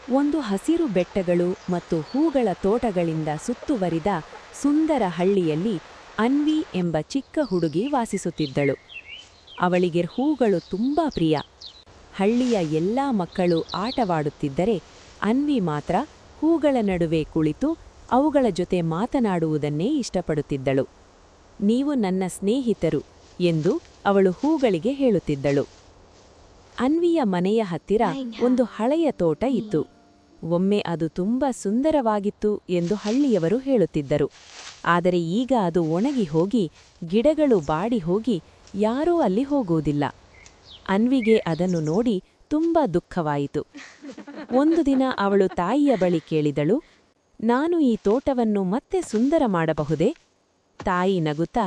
ಒಂದು ಹಸಿರು ಬೆಟ್ಟಗಳು ಮತ್ತು ಹೂಗಳ ತೋಟಗಳಿಂದ ಸುತ್ತುವರಿದ ಸುಂದರ ಹಳ್ಳಿಯಲ್ಲಿ ಅನ್ವಿ ಎಂಬ ಚಿಕ್ಕ ಹುಡುಗಿ ವಾಸಿಸುತ್ತಿದ್ದಳು. ಅವಳಿಗೆ ಹೂಗಳು ತುಂಬಾ ಪ್ರಿಯ. ಹಳ್ಳಿಯ ಎಲ್ಲಾ ಮಕ್ಕಳು ಆಟವಾಡುತ್ತಿದ್ದರೆ ಅನ್ವಿ ಮಾತ್ರ ಹೂಗಳ ನಡುವೆ ಕುಳಿತು ಅವುಗಳ ಜೊತೆ ಮಾತನಾಡುವುದನ್ನೇ ಇಷ್ಟಪಡುತ್ತಿದ್ದಳು. ನೀವು ನನ್ನ ಸ್ನೇಹಿತರು ಎಂದು ಅವಳು ಹೂಗಳಿಗೆ ಹೇಳುತ್ತಿದ್ದಳು. ಅನ್ವಿಯ ಮನೆಯ ಹತ್ತಿರ ಒಂದು ಹಳೆಯ ತೋಟ ಇತ್ತು. ಒಮ್ಮೆ ಅದು ತುಂಬಾ ಸುಂದರವಾಗಿತ್ತು ಎಂದು ಹಳ್ಳಿಯವರು ಹೇಳುತ್ತಿದ್ದರು. ಆದರೆ ಈಗ ಅದು ಒಣಗಿ ಹೋಗಿ ಗಿಡಗಳು ಬಾಡಿ ಹೋಗಿ ಯಾರೂ ಅಲ್ಲಿ ಹೋಗುವುದಿಲ್ಲ. ಅನ್ವಿಗೆ ಅದನ್ನು ನೋಡಿ ತುಂಬಾ ದುಃಖವಾಯಿತು. ಒಂದು ದಿನ ಅವಳು ತಾಯಿಯ ಬಳಿ ಕೇಳಿದಳು, ನಾನು ಈ ತೋಟವನ್ನು ಮತ್ತೆ ಸುಂದರ ಮಾಡಬಹುದೇ? ತಾಯಿ ನಗುತ್ತಾ,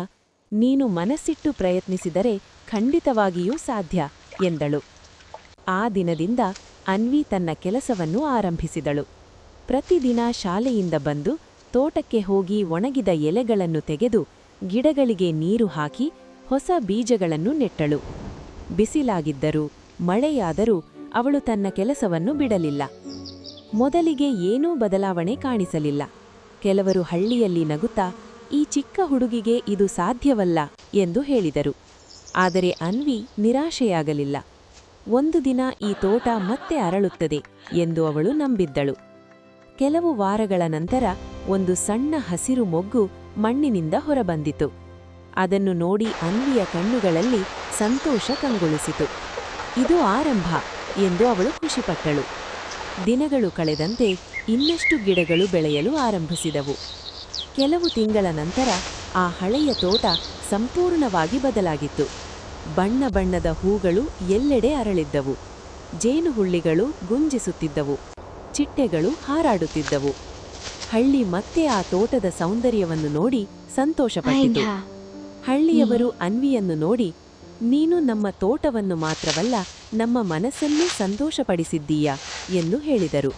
ನೀನು ಮನಸ್ಸಿಟ್ಟು ಪ್ರಯತ್ನಿಸಿದರೆ ಖಂಡಿತವಾಗಿಯೂ ಸಾಧ್ಯ ಎಂದಳು. ಆ ದಿನದಿಂದ ಅನ್ವಿ ತನ್ನ ಕೆಲಸವನ್ನು ಆರಂಭಿಸಿದಳು. ಪ್ರತಿದಿನ ಶಾಲೆಯಿಂದ ಬಂದು ತೋಟಕ್ಕೆ ಹೋಗಿ ಒಣಗಿದ ಎಲೆಗಳನ್ನು ತೆಗೆದು ಗಿಡಗಳಿಗೆ ನೀರು ಹಾಕಿ ಹೊಸ ಬೀಜಗಳನ್ನು ನೆಟ್ಟಳು. ಬಿಸಿಲಾಗಿದ್ದರೂ ಮಳೆಯಾದರೂ ಅವಳು ತನ್ನ ಕೆಲಸವನ್ನು ಬಿಡಲಿಲ್ಲ. ಮೊದಲಿಗೆ ಏನೂ ಬದಲಾವಣೆ ಕಾಣಿಸಲಿಲ್ಲ. ಕೆಲವರು ಹಳ್ಳಿಯಲ್ಲಿ ನಗುತ್ತಾ, ಈ ಚಿಕ್ಕ ಹುಡುಗಿಗೆ ಇದು ಸಾಧ್ಯವಲ್ಲ ಎಂದು ಹೇಳಿದರು. ಆದರೆ ಅನ್ವಿ ನಿರಾಶೆಯಾಗಲಿಲ್ಲ. ಒಂದು ದಿನ ಈ ತೋಟ ಮತ್ತೆ ಅರಳುತ್ತದೆ ಎಂದು ಅವಳು ನಂಬಿದ್ದಳು. ಕೆಲವು ವಾರಗಳ ನಂತರ ಒಂದು ಸಣ್ಣ ಹಸಿರು ಮೊಗ್ಗು ಮಣ್ಣಿನಿಂದ ಹೊರಬಂದಿತು. ಅದನ್ನು ನೋಡಿ ಅನ್ವಿಯ ಕಣ್ಣುಗಳಲ್ಲಿ ಸಂತೋಷ ಕಂಗೊಳಿಸಿತು. ಇದು ಆರಂಭ ಎಂದು ಅವಳು ಖುಷಿಪಟ್ಟಳು. ದಿನಗಳು ಕಳೆದಂತೆ ಇನ್ನಷ್ಟು ಗಿಡಗಳು ಬೆಳೆಯಲು ಆರಂಭಿಸಿದವು. ಕೆಲವು ತಿಂಗಳ ನಂತರ ಆ ಹಳೆಯ ತೋಟ ಸಂಪೂರ್ಣವಾಗಿ ಬದಲಾಗಿತ್ತು. ಬಣ್ಣ ಬಣ್ಣದ ಹೂಗಳು ಎಲ್ಲೆಡೆ ಅರಳಿದ್ದವು. ಜೇನುಹುಳ್ಳಿಗಳು ಗುಂಜಿಸುತ್ತಿದ್ದವು. ಚಿಟ್ಟೆಗಳು ಹಾರಾಡುತ್ತಿದ್ದವು. ಹಳ್ಳಿ ಮತ್ತೆ ಆ ತೋಟದ ಸೌಂದರ್ಯವನ್ನು ನೋಡಿ ಸಂತೋಷಪಟ್ಟಿತು. ಹಳ್ಳಿಯವರು ಅನ್ವಿಯನ್ನು ನೋಡಿ, ನೀನು ನಮ್ಮ ತೋಟವನ್ನು ಮಾತ್ರವಲ್ಲ ನಮ್ಮ ಮನಸ್ಸನ್ನೂ ಸಂತೋಷಪಡಿಸಿದ್ದೀಯಾ ಎಂದು ಹೇಳಿದರು.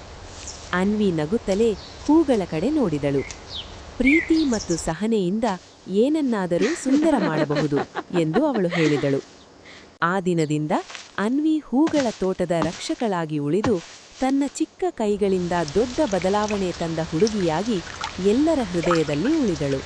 ಅನ್ವಿ ನಗುತ್ತಲೇ ಹೂಗಳ ಕಡೆ ನೋಡಿದಳು. ಪ್ರೀತಿ ಮತ್ತು ಸಹನೆಯಿಂದ ಏನನ್ನಾದರೂ ಸುಂದರ ಮಾಡಬಹುದು ಎಂದು ಅವಳು ಹೇಳಿದಳು. ಆ ದಿನದಿಂದ ಅನ್ವಿ ಹೂಗಳ ತೋಟದ ರಕ್ಷಕಳಾಗಿ ಉಳಿದು ತನ್ನ ಚಿಕ್ಕ ಕೈಗಳಿಂದ ದೊಡ್ಡ ಬದಲಾವಣೆ ತಂದ ಹುಡುಗಿಯಾಗಿ ಎಲ್ಲರ ಹೃದಯದಲ್ಲಿ ಉಳಿದಳು.